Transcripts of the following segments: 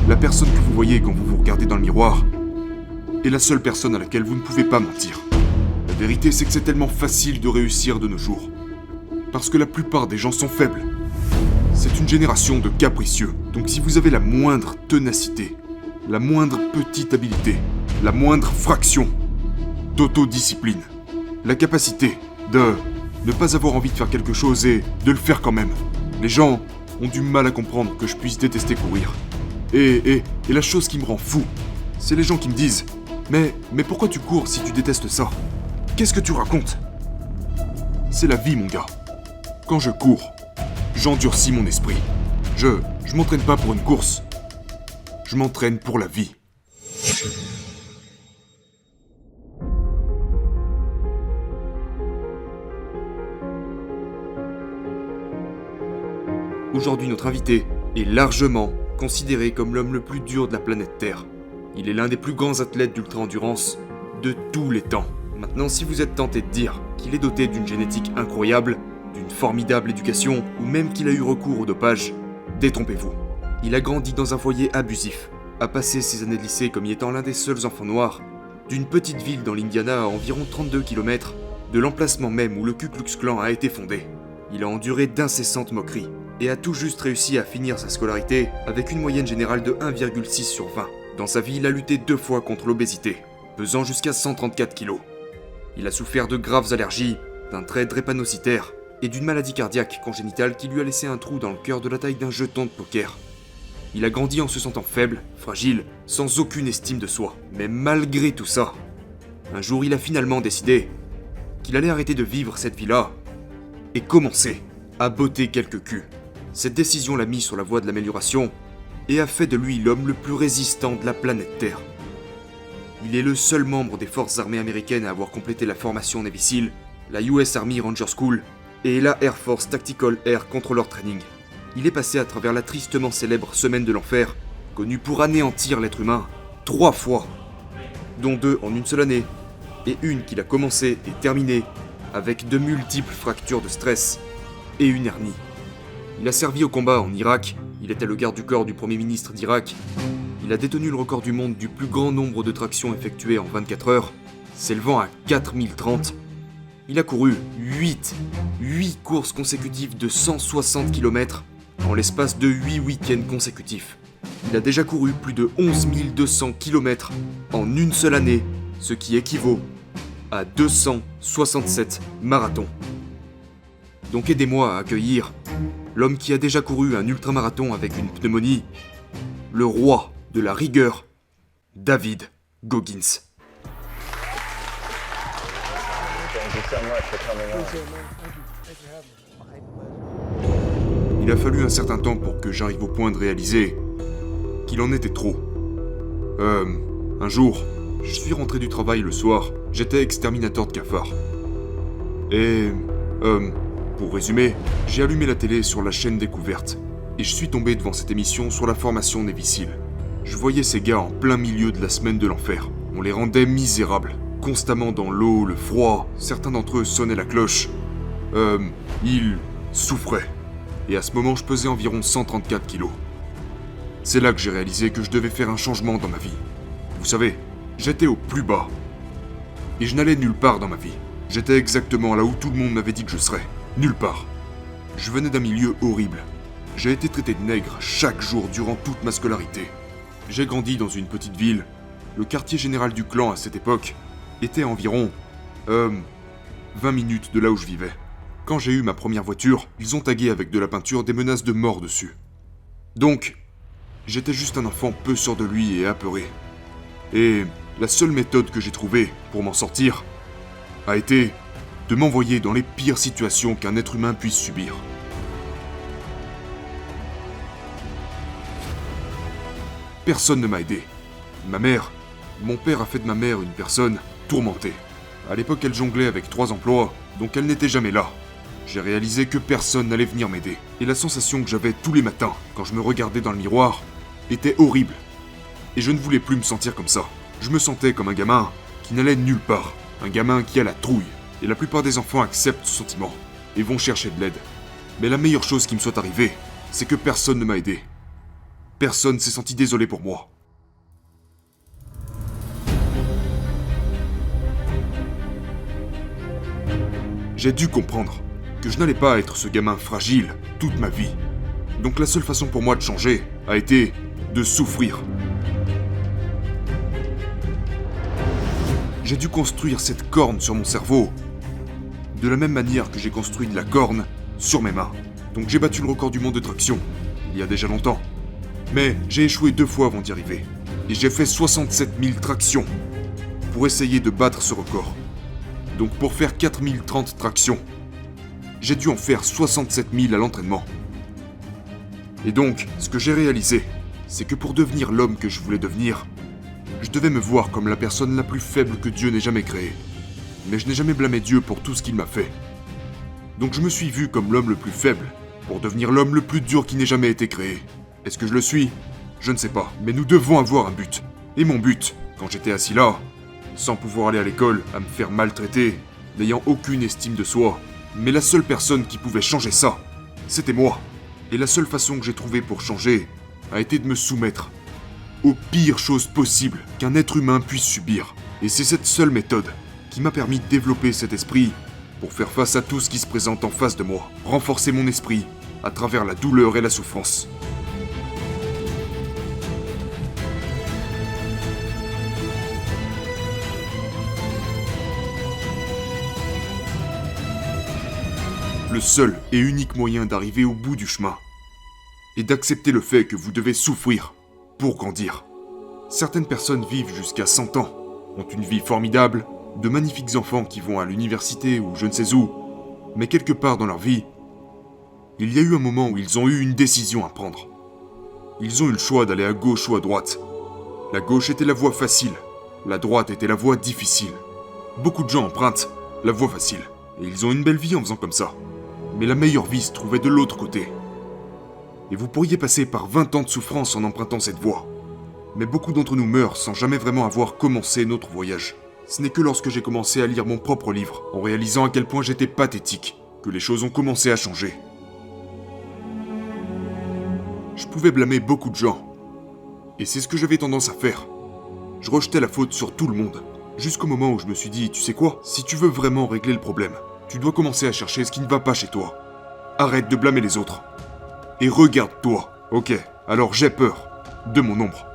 La personne que vous voyez quand vous vous regardez dans le miroir est la seule personne à laquelle vous ne pouvez pas mentir. La vérité, c'est que c'est tellement facile de réussir de nos jours. Parce que la plupart des gens sont faibles. C'est une génération de capricieux. Donc si vous avez la moindre ténacité, la moindre petite habileté, la moindre fraction d'autodiscipline, la capacité de ne pas avoir envie de faire quelque chose et de le faire quand même. Les gens ont du mal à comprendre que je puisse détester courir. Et la chose qui me rend fou, c'est les gens qui me disent « Mais pourquoi tu cours si tu détestes ça ? Qu'est-ce que tu racontes ?» C'est la vie, mon gars. Quand je cours, j'endurcis mon esprit. Je m'entraîne pas pour une course. Je m'entraîne pour la vie. Aujourd'hui, notre invité est largement considéré comme l'homme le plus dur de la planète Terre. Il est l'un des plus grands athlètes d'ultra-endurance de tous les temps. Maintenant, si vous êtes tenté de dire qu'il est doté d'une génétique incroyable, d'une formidable éducation, ou même qu'il a eu recours au dopage, détrompez-vous. Il a grandi dans un foyer abusif, a passé ses années de lycée comme y étant l'un des seuls enfants noirs, d'une petite ville dans l'Indiana à environ 32 km de l'emplacement même où le Ku Klux Klan a été fondé. Il a enduré d'incessantes moqueries, et a tout juste réussi à finir sa scolarité avec une moyenne générale de 1,6 sur 20. Dans sa vie, il a lutté 2 fois contre l'obésité, pesant jusqu'à 134 kg. Il a souffert de graves allergies, d'un trait drépanocytaire et d'une maladie cardiaque congénitale qui lui a laissé un trou dans le cœur de la taille d'un jeton de poker. Il a grandi en se sentant faible, fragile, sans aucune estime de soi. Mais malgré tout ça, un jour il a finalement décidé qu'il allait arrêter de vivre cette vie-là et commencer à botter quelques culs. Cette décision l'a mis sur la voie de l'amélioration et a fait de lui l'homme le plus résistant de la planète Terre. Il est le seul membre des forces armées américaines à avoir complété la formation Navy SEAL, la US Army Ranger School et la Air Force Tactical Air Controller Training. Il est passé à travers la tristement célèbre Semaine de l'Enfer, connue pour anéantir l'être humain 3 fois, dont 2 en une seule année, et une qu'il a commencé et terminée avec de multiples fractures de stress et une hernie. Il a servi au combat en Irak, il était le garde du corps du premier ministre d'Irak, il a détenu le record du monde du plus grand nombre de tractions effectuées en 24 heures, s'élevant à 4030. Il a couru 8 courses consécutives de 160 km en l'espace de 8 week-ends consécutifs. Il a déjà couru plus de 11 200 km en une seule année, ce qui équivaut à 267 marathons. Donc aidez-moi à accueillir l'homme qui a déjà couru un ultramarathon avec une pneumonie, le roi de la rigueur, David Goggins. Il a fallu un certain temps pour que j'arrive au point de réaliser qu'il en était trop. Un jour, je suis rentré du travail le soir, j'étais exterminateur de cafards. Et, pour résumer, j'ai allumé la télé sur la chaîne Découverte, et je suis tombé devant cette émission sur la formation Navy SEAL. Je voyais ces gars en plein milieu de la Semaine de l'Enfer. On les rendait misérables, constamment dans l'eau, le froid, certains d'entre eux sonnaient la cloche. Ils souffraient. Et à ce moment, je pesais environ 134 kilos. C'est là que j'ai réalisé que je devais faire un changement dans ma vie. Vous savez, j'étais au plus bas. Et je n'allais nulle part dans ma vie. J'étais exactement là où tout le monde m'avait dit que je serais. Nulle part. Je venais d'un milieu horrible. J'ai été traité de nègre chaque jour durant toute ma scolarité. J'ai grandi dans une petite ville. Le quartier général du clan à cette époque était à environ 20 minutes de là où je vivais. Quand j'ai eu ma première voiture, ils ont tagué avec de la peinture des menaces de mort dessus. Donc, j'étais juste un enfant peu sûr de lui et apeuré. Et la seule méthode que j'ai trouvée pour m'en sortir a été de m'envoyer dans les pires situations qu'un être humain puisse subir. Personne ne m'a aidé. Mon père a fait de ma mère une personne tourmentée. À l'époque, elle jonglait avec 3 emplois, donc elle n'était jamais là. J'ai réalisé que personne n'allait venir m'aider. Et la sensation que j'avais tous les matins, quand je me regardais dans le miroir, était horrible. Et je ne voulais plus me sentir comme ça. Je me sentais comme un gamin qui n'allait nulle part. Un gamin qui a la trouille. Et la plupart des enfants acceptent ce sentiment et vont chercher de l'aide. Mais la meilleure chose qui me soit arrivée, c'est que personne ne m'a aidé. personne s'est senti désolé pour moi. J'ai dû comprendre que je n'allais pas être ce gamin fragile toute ma vie. Donc la seule façon pour moi de changer a été de souffrir. J'ai dû construire cette corne sur mon cerveau, de la même manière que j'ai construit de la corne sur mes mains. Donc j'ai battu le record du monde de traction, il y a déjà longtemps. Mais j'ai échoué 2 fois avant d'y arriver. Et j'ai fait 67 000 tractions pour essayer de battre ce record. Donc pour faire 4030 tractions, j'ai dû en faire 67 000 à l'entraînement. Et donc, ce que j'ai réalisé, c'est que pour devenir l'homme que je voulais devenir, je devais me voir comme la personne la plus faible que Dieu n'ait jamais créée. Mais je n'ai jamais blâmé Dieu pour tout ce qu'il m'a fait. Donc je me suis vu comme l'homme le plus faible, pour devenir l'homme le plus dur qui n'ait jamais été créé. Est-ce que je le suis? Je ne sais pas, mais nous devons avoir un but. Et mon but, quand j'étais assis là, sans pouvoir aller à l'école, à me faire maltraiter, n'ayant aucune estime de soi, mais la seule personne qui pouvait changer ça, c'était moi. Et la seule façon que j'ai trouvée pour changer a été de me soumettre aux pires choses possibles qu'un être humain puisse subir. Et c'est cette seule méthode qui m'a permis de développer cet esprit pour faire face à tout ce qui se présente en face de moi, renforcer mon esprit à travers la douleur et la souffrance. Le seul et unique moyen d'arriver au bout du chemin est d'accepter le fait que vous devez souffrir pour grandir. Certaines personnes vivent jusqu'à 100 ans, ont une vie formidable, de magnifiques enfants qui vont à l'université ou je ne sais où, mais quelque part dans leur vie, il y a eu un moment où ils ont eu une décision à prendre. Ils ont eu le choix d'aller à gauche ou à droite. La gauche était la voie facile, la droite était la voie difficile. Beaucoup de gens empruntent la voie facile, et ils ont une belle vie en faisant comme ça. Mais la meilleure vie se trouvait de l'autre côté. Et vous pourriez passer par 20 ans de souffrance en empruntant cette voie. Mais beaucoup d'entre nous meurent sans jamais vraiment avoir commencé notre voyage. Ce n'est que lorsque j'ai commencé à lire mon propre livre, en réalisant à quel point j'étais pathétique, que les choses ont commencé à changer. Je pouvais blâmer beaucoup de gens. Et c'est ce que j'avais tendance à faire. Je rejetais la faute sur tout le monde. Jusqu'au moment où je me suis dit, tu sais quoi, si tu veux vraiment régler le problème, tu dois commencer à chercher ce qui ne va pas chez toi. Arrête de blâmer les autres. Et regarde-toi. Ok, alors j'ai peur de mon ombre.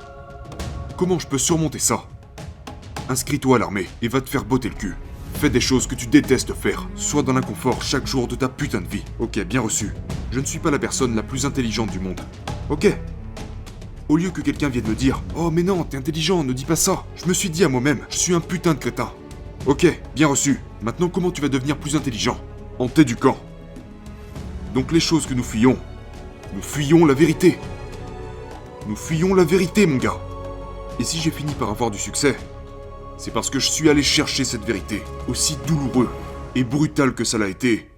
Comment je peux surmonter ça? Inscris-toi à l'armée et va te faire botter le cul. Fais des choses que tu détestes faire. Sois dans l'inconfort chaque jour de ta putain de vie. Ok, bien reçu. Je ne suis pas la personne la plus intelligente du monde. Ok. Au lieu que quelqu'un vienne me dire « Oh mais non, t'es intelligent, ne dis pas ça », je me suis dit à moi-même « Je suis un putain de crétin ». Ok, bien reçu. Maintenant, comment tu vas devenir plus intelligent? En t'éduquant. Donc les choses que nous fuyons la vérité. Nous fuyons la vérité, mon gars. Et si j'ai fini par avoir du succès, c'est parce que je suis allé chercher cette vérité. Aussi douloureux et brutal que ça l'a été,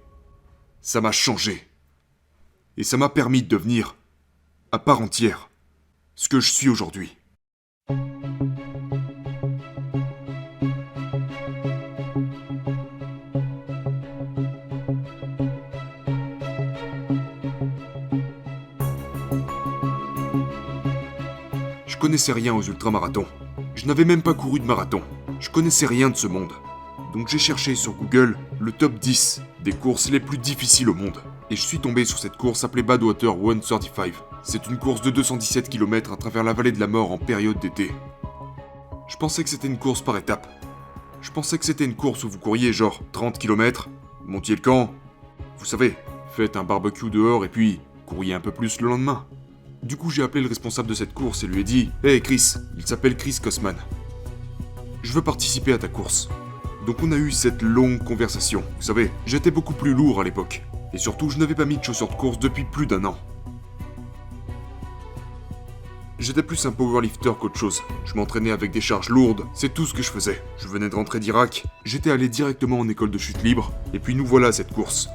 ça m'a changé. Et ça m'a permis de devenir, à part entière, ce que je suis aujourd'hui. Je connaissais rien aux ultramarathons. Je n'avais même pas couru de marathon. Je connaissais rien de ce monde. Donc j'ai cherché sur Google le top 10 des courses les plus difficiles au monde. Et je suis tombé sur cette course appelée Badwater 135. C'est une course de 217 km à travers la vallée de la mort en période d'été. Je pensais que c'était une course par étapes. Je pensais que c'était une course où vous couriez genre 30 km, montiez le camp, vous savez, faites un barbecue dehors et puis couriez un peu plus le lendemain. Du coup, j'ai appelé le responsable de cette course et lui ai dit « Hey Chris, il s'appelle Chris Kosman. Je veux participer à ta course. » Donc on a eu cette longue conversation. Vous savez, j'étais beaucoup plus lourd à l'époque. Et surtout, je n'avais pas mis de chaussures de course depuis plus d'1 an. J'étais plus un powerlifter qu'autre chose. Je m'entraînais avec des charges lourdes, c'est tout ce que je faisais. Je venais de rentrer d'Irak, j'étais allé directement en école de chute libre, et puis nous voilà à cette course.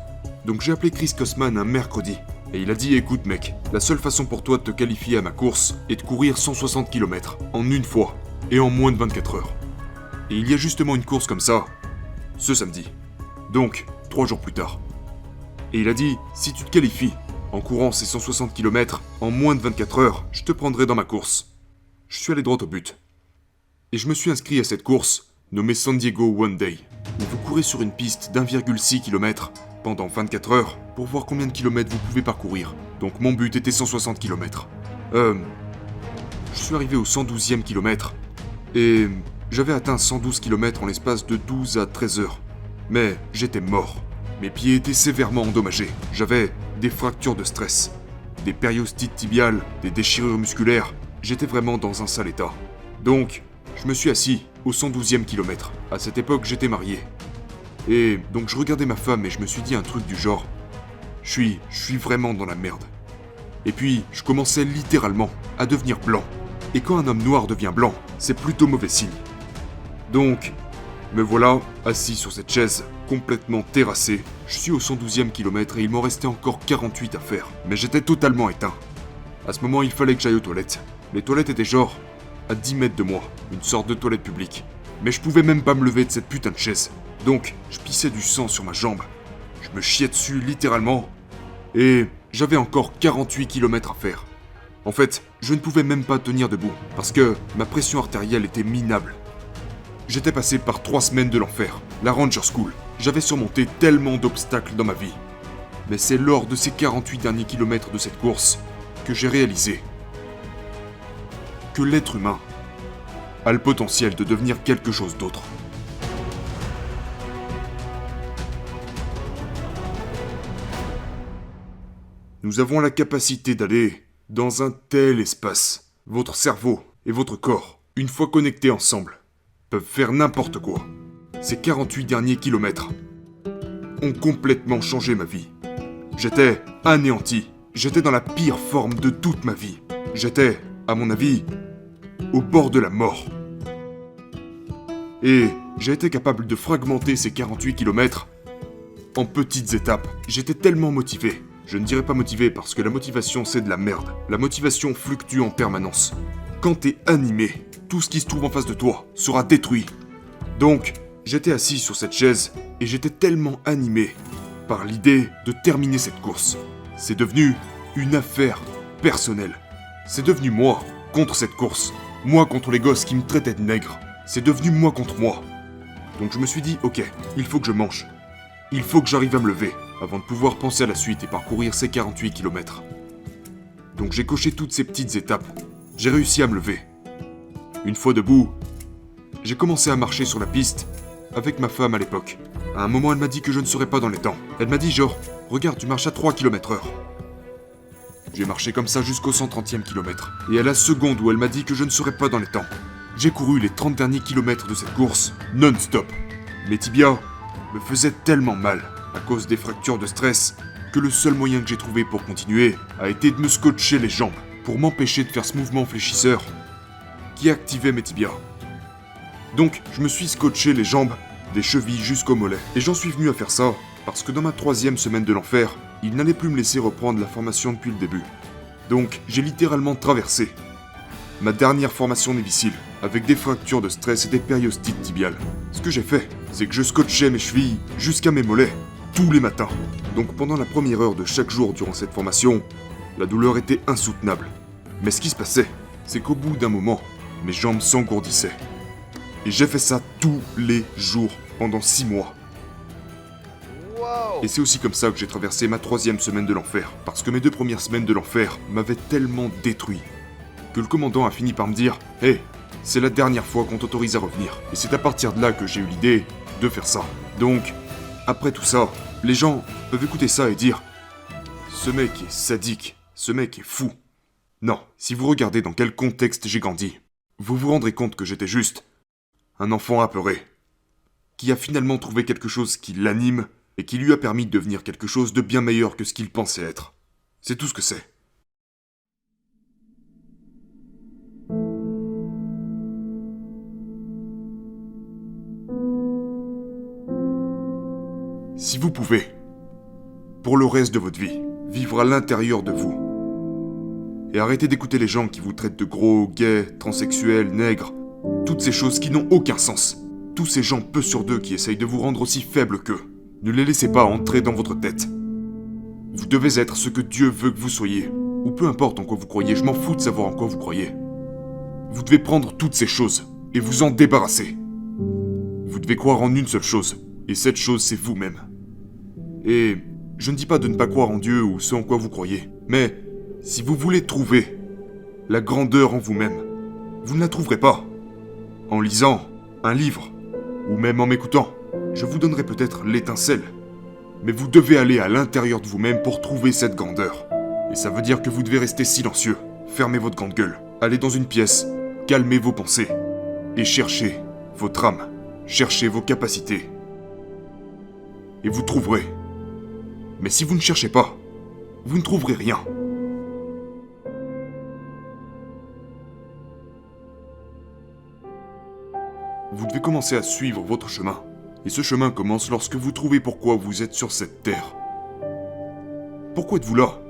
Donc j'ai appelé Chris Kosman un mercredi. Et il a dit « Écoute mec, la seule façon pour toi de te qualifier à ma course est de courir 160 km en une fois et en moins de 24 heures. Et il y a justement une course comme ça, ce samedi. Donc, 3 jours plus tard. Et il a dit « Si tu te qualifies, En courant ces 160 km, en moins de 24 heures, je te prendrai dans ma course. Je suis allé droit au but. Et je me suis inscrit à cette course, nommée San Diego One Day, où vous courez sur une piste d'1,6 km pendant 24 heures pour voir combien de kilomètres vous pouvez parcourir. Donc mon but était 160 km. Je suis arrivé au 112e kilomètre et j'avais atteint 112 km en l'espace de 12 à 13 heures. Mais j'étais mort. Mes pieds étaient sévèrement endommagés. J'avais des fractures de stress, des périostites tibiales, des déchirures musculaires. J'étais vraiment dans un sale état. Donc, je me suis assis au 112e kilomètre. À cette époque, j'étais marié. Et donc je regardais ma femme et je me suis dit un truc du genre « Je suis vraiment dans la merde ». Et puis, je commençais littéralement à devenir blanc. Et quand un homme noir devient blanc, c'est plutôt mauvais signe. Donc, me voilà assis sur cette chaise, complètement terrassé. Je suis au 112e kilomètre et il m'en restait encore 48 à faire. Mais j'étais totalement éteint. À ce moment, il fallait que j'aille aux toilettes. Les toilettes étaient genre à 10 mètres de moi, une sorte de toilette publique. Mais je pouvais même pas me lever de cette putain de chaise. Donc, je pissais du sang sur ma jambe. Je me chiais dessus littéralement. Et j'avais encore 48 km à faire. En fait, je ne pouvais même pas tenir debout, parce que ma pression artérielle était minable. J'étais passé par 3 semaines de l'enfer, la Ranger School. J'avais surmonté tellement d'obstacles dans ma vie. Mais c'est lors de ces 48 derniers kilomètres de cette course que j'ai réalisé que l'être humain a le potentiel de devenir quelque chose d'autre. Nous avons la capacité d'aller dans un tel espace. Votre cerveau et votre corps, une fois connectés ensemble, peuvent faire n'importe quoi. Ces 48 derniers kilomètres ont complètement changé ma vie. J'étais anéanti. J'étais dans la pire forme de toute ma vie. J'étais, à mon avis, au bord de la mort. Et j'ai été capable de fragmenter ces 48 kilomètres en petites étapes. J'étais tellement motivé. Je ne dirais pas motivé parce que la motivation c'est de la merde. La motivation fluctue en permanence. Quand t'es animé, tout ce qui se trouve en face de toi sera détruit. Donc, j'étais assis sur cette chaise et j'étais tellement animé par l'idée de terminer cette course. C'est devenu une affaire personnelle. C'est devenu moi contre cette course. Moi contre les gosses qui me traitaient de nègre. C'est devenu moi contre moi. Donc je me suis dit, ok, il faut que je mange. Il faut que j'arrive à me lever avant de pouvoir penser à la suite et parcourir ces 48 km. Donc j'ai coché toutes ces petites étapes. J'ai réussi à me lever. Une fois debout, j'ai commencé à marcher sur la piste avec ma femme à l'époque. À un moment, elle m'a dit que je ne serais pas dans les temps. Elle m'a dit genre, regarde, tu marches à 3 km/h. J'ai marché comme ça jusqu'au 130e kilomètre. Et à la seconde où elle m'a dit que je ne serais pas dans les temps, j'ai couru les 30 derniers kilomètres de cette course non-stop. Mes tibias me faisaient tellement mal à cause des fractures de stress que le seul moyen que j'ai trouvé pour continuer a été de me scotcher les jambes pour m'empêcher de faire ce mouvement fléchisseur qui activait mes tibias. Donc je me suis scotché les jambes des chevilles jusqu'au mollet. Et j'en suis venu à faire ça parce que dans ma 3e semaine de l'enfer, il n'allait plus me laisser reprendre la formation depuis le début. Donc j'ai littéralement traversé ma dernière formation Navy avec des fractures de stress et des périostites tibiales. Ce que j'ai fait, c'est que je scotchais mes chevilles jusqu'à mes mollets tous les matins. Donc pendant la première heure de chaque jour durant cette formation, la douleur était insoutenable. Mais ce qui se passait, c'est qu'au bout d'un moment, mes jambes s'engourdissaient. Et j'ai fait ça tous les jours pendant 6 mois. Et c'est aussi comme ça que j'ai traversé ma 3e semaine de l'enfer. Parce que mes 2 premières semaines de l'enfer m'avaient tellement détruit que le commandant a fini par me dire « Hey, c'est la dernière fois qu'on t'autorise à revenir. » Et c'est à partir de là que j'ai eu l'idée de faire ça. Donc, après tout ça, les gens peuvent écouter ça et dire « Ce mec est sadique, ce mec est fou. » Non, si vous regardez dans quel contexte j'ai grandi, vous vous rendrez compte que j'étais juste un enfant apeuré, qui a finalement trouvé quelque chose qui l'anime et qui lui a permis de devenir quelque chose de bien meilleur que ce qu'il pensait être. C'est tout ce que c'est. Si vous pouvez, pour le reste de votre vie, vivre à l'intérieur de vous, et arrêter d'écouter les gens qui vous traitent de gros, gays, transsexuels, nègres, toutes ces choses qui n'ont aucun sens, tous ces gens peu sur deux qui essayent de vous rendre aussi faible qu'eux, ne les laissez pas entrer dans votre tête. Vous devez être ce que Dieu veut que vous soyez. Ou peu importe en quoi vous croyez, je m'en fous de savoir en quoi vous croyez. Vous devez prendre toutes ces choses et vous en débarrasser. Vous devez croire en une seule chose, et cette chose c'est vous-même. Et je ne dis pas de ne pas croire en Dieu ou ce en quoi vous croyez, mais si vous voulez trouver la grandeur en vous-même, vous ne la trouverez pas en lisant un livre, ou même en m'écoutant. Je vous donnerai peut-être l'étincelle, mais vous devez aller à l'intérieur de vous-même pour trouver cette grandeur. Et ça veut dire que vous devez rester silencieux, fermer votre grande gueule, aller dans une pièce, calmer vos pensées, et chercher votre âme, chercher vos capacités. Et vous trouverez. Mais si vous ne cherchez pas, vous ne trouverez rien. Vous devez commencer à suivre votre chemin. Et ce chemin commence lorsque vous trouvez pourquoi vous êtes sur cette terre. Pourquoi êtes-vous là?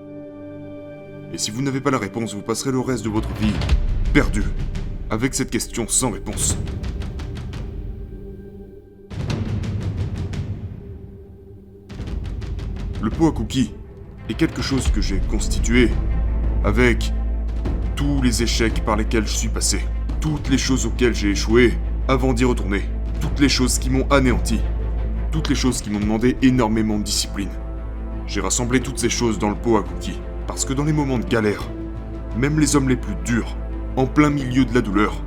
Et si vous n'avez pas la réponse, vous passerez le reste de votre vie perdu, avec cette question sans réponse. Le pot à cookies est quelque chose que j'ai constitué avec tous les échecs par lesquels je suis passé, toutes les choses auxquelles j'ai échoué avant d'y retourner, toutes les choses qui m'ont anéanti, toutes les choses qui m'ont demandé énormément de discipline. J'ai rassemblé toutes ces choses dans le pot à cookies, parce que dans les moments de galère, même les hommes les plus durs, en plein milieu de la douleur,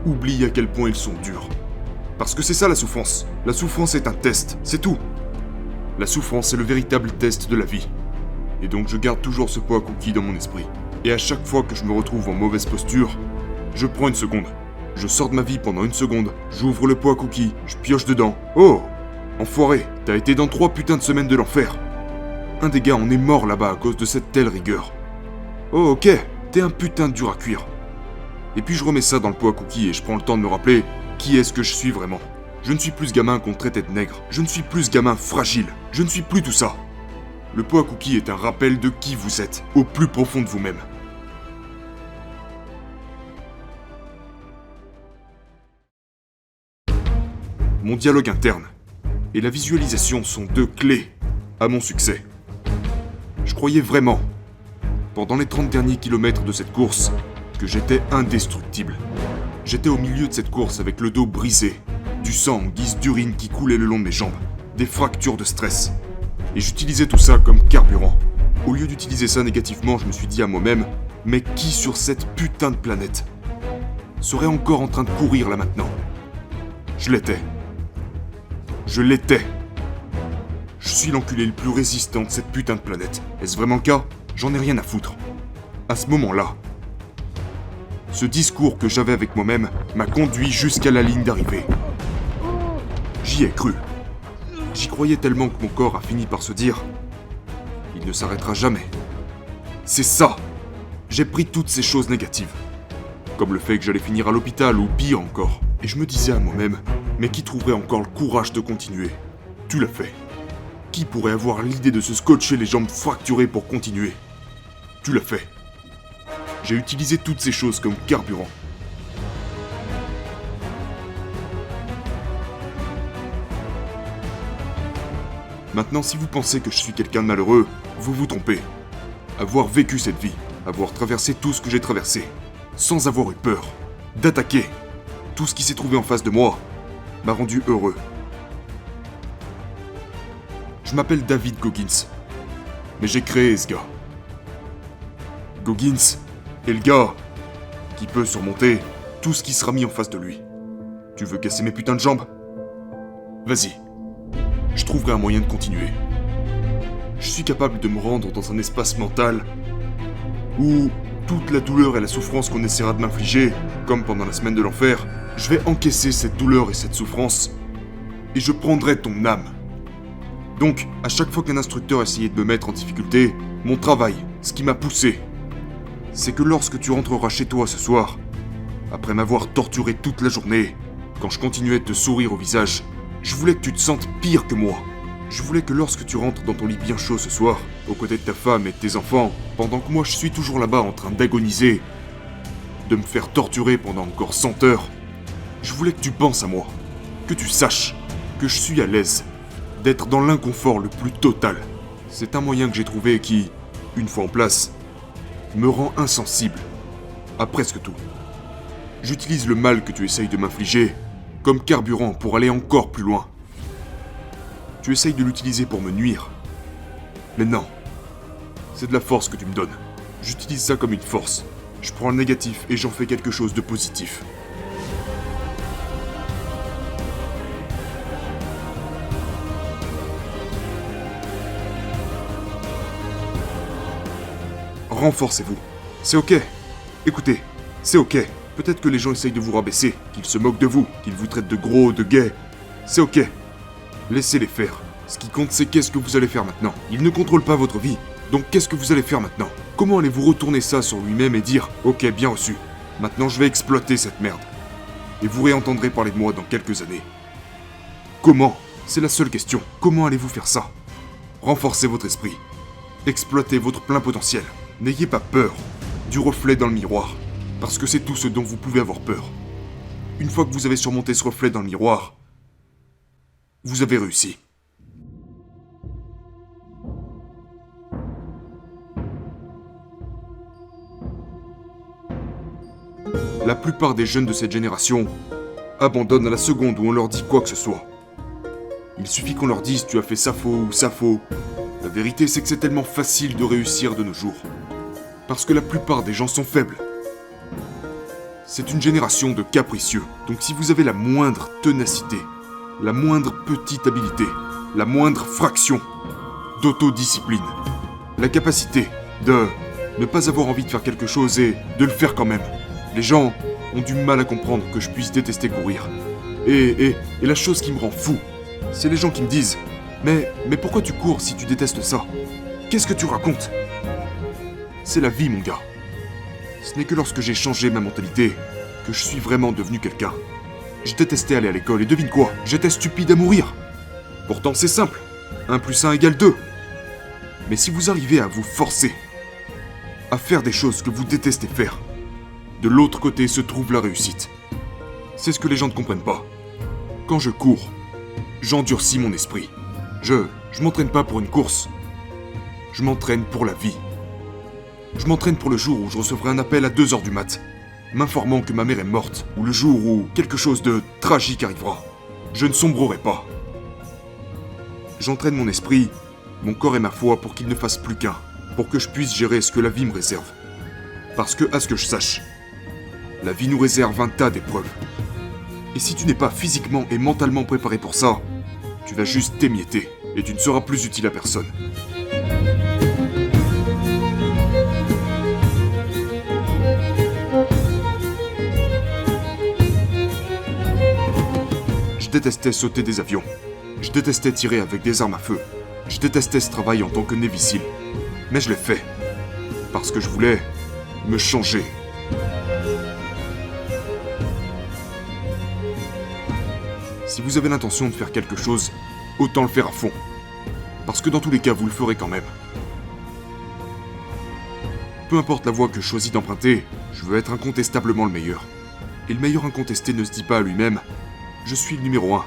oublient à quel point ils sont durs. Parce que c'est ça la souffrance. La souffrance est un test, c'est tout. La souffrance est le véritable test de la vie. Et donc je garde toujours ce pot à cookies dans mon esprit. Et à chaque fois que je me retrouve en mauvaise posture, je prends une seconde. Je sors de ma vie pendant une seconde, j'ouvre le pot à cookies, je pioche dedans. Oh! Enfoiré, t'as été dans 3 putains de semaines de l'enfer. Un des gars en est mort là-bas à cause de cette telle rigueur. Oh ok, t'es un putain de dur à cuire. Et puis je remets ça dans le pot à cookies et je prends le temps de me rappeler qui est-ce que je suis vraiment. Je ne suis plus ce gamin qu'on traitait de nègre. Je ne suis plus ce gamin fragile. Je ne suis plus tout ça. Le pot à cookies est un rappel de qui vous êtes, au plus profond de vous-même. Mon dialogue interne et la visualisation sont 2 clés à mon succès. Je croyais vraiment, pendant les 30 derniers kilomètres de cette course, que j'étais indestructible. J'étais au milieu de cette course avec le dos brisé, du sang en guise d'urine qui coulait le long de mes jambes, des fractures de stress. Et j'utilisais tout ça comme carburant. Au lieu d'utiliser ça négativement, je me suis dit à moi-même, mais qui sur cette putain de planète serait encore en train de courir là maintenant? Je l'étais. Je l'étais. Je suis l'enculé le plus résistant de cette putain de planète. Est-ce vraiment le cas? J'en ai rien à foutre. À ce moment-là, ce discours que j'avais avec moi-même m'a conduit jusqu'à la ligne d'arrivée. J'y ai cru. J'y croyais tellement que mon corps a fini par se dire « Il ne s'arrêtera jamais ». C'est ça. J'ai pris toutes ces choses négatives. Comme le fait que j'allais finir à l'hôpital ou pire encore. Et je me disais à moi-même « Mais qui trouverait encore le courage de continuer ?» Tu l'as fait. Qui pourrait avoir l'idée de se scotcher les jambes fracturées pour continuer? Tu l'as fait. J'ai utilisé toutes ces choses comme carburant. Maintenant, si vous pensez que je suis quelqu'un de malheureux, vous vous trompez. Avoir vécu cette vie, avoir traversé tout ce que j'ai traversé, sans avoir eu peur, d'attaquer tout ce qui s'est trouvé en face de moi, m'a rendu heureux. Je m'appelle David Goggins, mais j'ai créé ce gars. Goggins est le gars qui peut surmonter tout ce qui sera mis en face de lui. Tu veux casser mes putains de jambes? Vas-y. Je trouverai un moyen de continuer. Je suis capable de me rendre dans un espace mental où toute la douleur et la souffrance qu'on essaiera de m'infliger, comme pendant la semaine de l'enfer, je vais encaisser cette douleur et cette souffrance, et je prendrai ton âme. Donc, à chaque fois qu'un instructeur essayait de me mettre en difficulté, mon travail, ce qui m'a poussé, c'est que lorsque tu rentreras chez toi ce soir, après m'avoir torturé toute la journée, quand je continuais de te sourire au visage, je voulais que tu te sentes pire que moi. Je voulais que lorsque tu rentres dans ton lit bien chaud ce soir, aux côtés de ta femme et de tes enfants, pendant que moi je suis toujours là-bas en train d'agoniser, de me faire torturer pendant encore 100 heures, je voulais que tu penses à moi, que tu saches que je suis à l'aise, d'être dans l'inconfort le plus total, C'est un moyen que j'ai trouvé qui, une fois en place, me rend insensible à presque tout. J'utilise le mal que tu essayes de m'infliger comme carburant pour aller encore plus loin. Tu essayes de l'utiliser pour me nuire. Mais non. C'est de la force que tu me donnes. J'utilise ça comme une force. Je prends le négatif et j'en fais quelque chose de positif. Renforcez-vous. C'est ok. Écoutez, c'est ok. Peut-être que les gens essayent de vous rabaisser, qu'ils se moquent de vous, qu'ils vous traitent de gros, de gays. C'est ok. Laissez-les faire. Ce qui compte, c'est qu'est-ce que vous allez faire maintenant. Ils ne contrôlent pas votre vie. Donc qu'est-ce que vous allez faire maintenant? Comment allez-vous retourner ça sur lui-même et dire « Ok, bien reçu. Maintenant je vais exploiter cette merde. » Et vous réentendrez parler de moi dans quelques années. Comment? C'est la seule question. Comment allez-vous faire ça? Renforcez votre esprit. Exploitez votre plein potentiel. N'ayez pas peur du reflet dans le miroir. Parce que c'est tout ce dont vous pouvez avoir peur. Une fois que vous avez surmonté ce reflet dans le miroir, vous avez réussi. La plupart des jeunes de cette génération abandonnent à la seconde où on leur dit quoi que ce soit. Il suffit qu'on leur dise tu as fait ça faux ou ça faux. La vérité c'est que c'est tellement facile de réussir de nos jours. Parce que la plupart des gens sont faibles. C'est une génération de capricieux. Donc si vous avez la moindre ténacité, la moindre petite habileté, la moindre fraction d'autodiscipline, la capacité de ne pas avoir envie de faire quelque chose et de le faire quand même. Les gens ont du mal à comprendre que je puisse détester courir. Et la chose qui me rend fou, c'est les gens qui me disent « Mais pourquoi tu cours si tu détestes ça? Qu'est-ce que tu racontes ?» C'est la vie, mon gars. Ce n'est que lorsque j'ai changé ma mentalité que je suis vraiment devenu quelqu'un. Je détestais aller à l'école et devine quoi? J'étais stupide à mourir. Pourtant c'est simple. 1 + 1 = 2. Mais si vous arrivez à vous forcer à faire des choses que vous détestez faire, de l'autre côté se trouve la réussite. C'est ce que les gens ne comprennent pas. Quand je cours, j'endurcis mon esprit. Je m'entraîne pas pour une course. Je m'entraîne pour la vie. Je m'entraîne pour le jour où je recevrai un appel à 2h du mat', m'informant que ma mère est morte, ou le jour où quelque chose de tragique arrivera. Je ne sombrerai pas. J'entraîne mon esprit, mon corps et ma foi pour qu'ils ne fassent plus qu'un, pour que je puisse gérer ce que la vie me réserve. Parce que, à ce que je sache, la vie nous réserve un tas d'épreuves. Et si tu n'es pas physiquement et mentalement préparé pour ça, tu vas juste t'émietter et tu ne seras plus utile à personne. Je détestais sauter des avions. Je détestais tirer avec des armes à feu. Je détestais ce travail en tant que Navy SEAL. Mais je l'ai fait. Parce que je voulais me changer. Si vous avez l'intention de faire quelque chose, autant le faire à fond. Parce que dans tous les cas, vous le ferez quand même. Peu importe la voie que je choisis d'emprunter, je veux être incontestablement le meilleur. Et le meilleur incontesté ne se dit pas à lui-même « Je suis le numéro 1 ».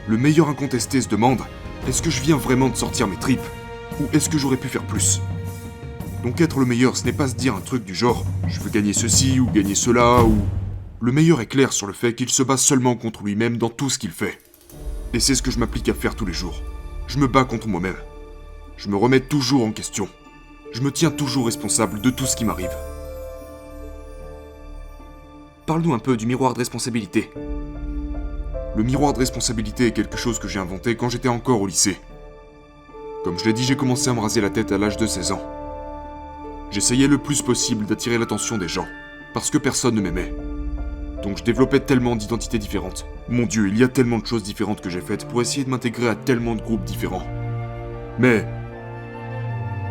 Le meilleur incontesté se demande « Est-ce que je viens vraiment de sortir mes tripes ? Ou est-ce que j'aurais pu faire plus ?» Donc être le meilleur, ce n'est pas se dire un truc du genre « Je veux gagner ceci ou gagner cela ou… » Le meilleur est clair sur le fait qu'il se bat seulement contre lui-même dans tout ce qu'il fait. Et c'est ce que je m'applique à faire tous les jours. Je me bats contre moi-même. Je me remets toujours en question. Je me tiens toujours responsable de tout ce qui m'arrive. Parle-nous un peu du miroir de responsabilité. Le miroir de responsabilité est quelque chose que j'ai inventé quand j'étais encore au lycée. Comme je l'ai dit, j'ai commencé à me raser la tête à l'âge de 16 ans. J'essayais le plus possible d'attirer l'attention des gens, parce que personne ne m'aimait. Donc je développais tellement d'identités différentes. Mon Dieu, il y a tellement de choses différentes que j'ai faites pour essayer de m'intégrer à tellement de groupes différents. Mais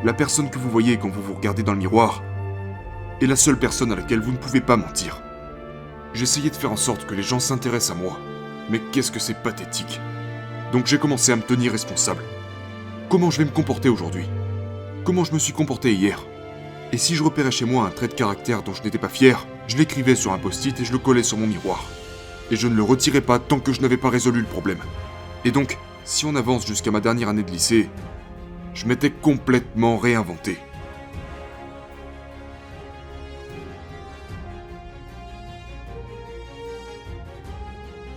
la personne que vous voyez quand vous vous regardez dans le miroir est la seule personne à laquelle vous ne pouvez pas mentir. J'essayais de faire en sorte que les gens s'intéressent à moi. Mais qu'est-ce que c'est pathétique. Donc j'ai commencé à me tenir responsable. Comment je vais me comporter aujourd'hui? Comment je me suis comporté hier? Et si je repérais chez moi un trait de caractère dont je n'étais pas fier, je l'écrivais sur un post-it et je le collais sur mon miroir. Et je ne le retirais pas tant que je n'avais pas résolu le problème. Et donc, si on avance jusqu'à ma dernière année de lycée, Je m'étais complètement réinventé.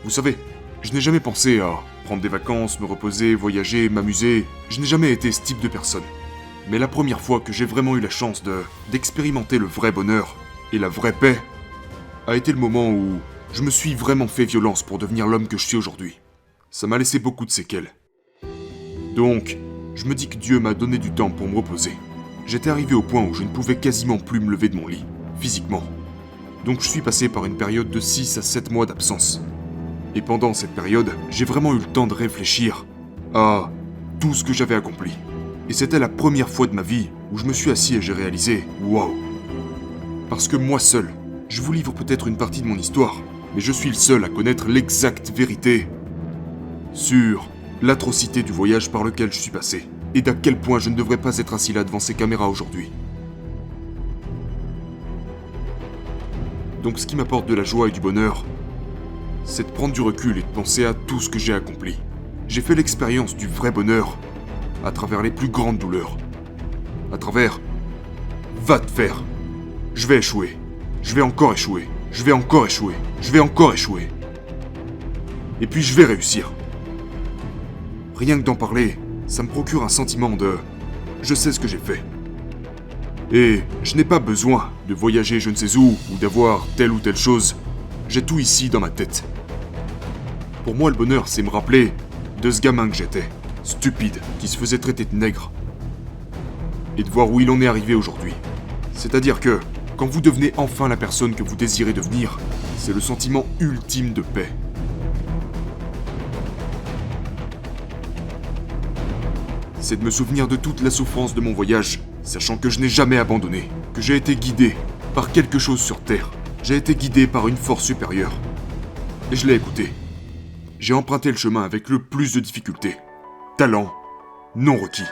Vous savez, je n'ai jamais pensé à prendre des vacances, me reposer, voyager, m'amuser. Je n'ai jamais été ce type de personne. Mais la première fois que j'ai vraiment eu la chance d'expérimenter le vrai bonheur et la vraie paix a été le moment où je me suis vraiment fait violence pour devenir l'homme que je suis aujourd'hui. Ça m'a laissé beaucoup de séquelles. Donc, je me dis que Dieu m'a donné du temps pour me reposer. J'étais arrivé au point où je ne pouvais quasiment plus me lever de mon lit, physiquement. Donc je suis passé par une période de 6 à 7 mois d'absence. Et pendant cette période, j'ai vraiment eu le temps de réfléchir à tout ce que j'avais accompli. Et c'était la première fois de ma vie où je me suis assis et j'ai réalisé « Waouh !» Parce que moi seul, je vous livre peut-être une partie de mon histoire, mais je suis le seul à connaître l'exacte vérité sur l'atrocité du voyage par lequel je suis passé, et d'à quel point je ne devrais pas être assis là devant ces caméras aujourd'hui. Donc ce qui m'apporte de la joie et du bonheur, c'est de prendre du recul et de penser à tout ce que j'ai accompli. J'ai fait l'expérience du vrai bonheur à travers les plus grandes douleurs. À travers « Va te faire ! Je vais échouer. Je vais encore échouer. Je vais encore échouer. Je vais encore échouer. Et puis je vais réussir. » Rien que d'en parler, ça me procure un sentiment de « Je sais ce que j'ai fait. » Et je n'ai pas besoin de voyager je ne sais où ou d'avoir telle ou telle chose. J'ai tout ici dans ma tête. Pour moi, le bonheur, c'est me rappeler de ce gamin que j'étais, stupide, qui se faisait traiter de nègre. Et de voir où il en est arrivé aujourd'hui. C'est-à-dire que, quand vous devenez enfin la personne que vous désirez devenir, c'est le sentiment ultime de paix. C'est de me souvenir de toute la souffrance de mon voyage, sachant que je n'ai jamais abandonné, que j'ai été guidé par quelque chose sur Terre. J'ai été guidé par une force supérieure. Et je l'ai écouté. J'ai emprunté le chemin avec le plus de difficultés. Talent non requis.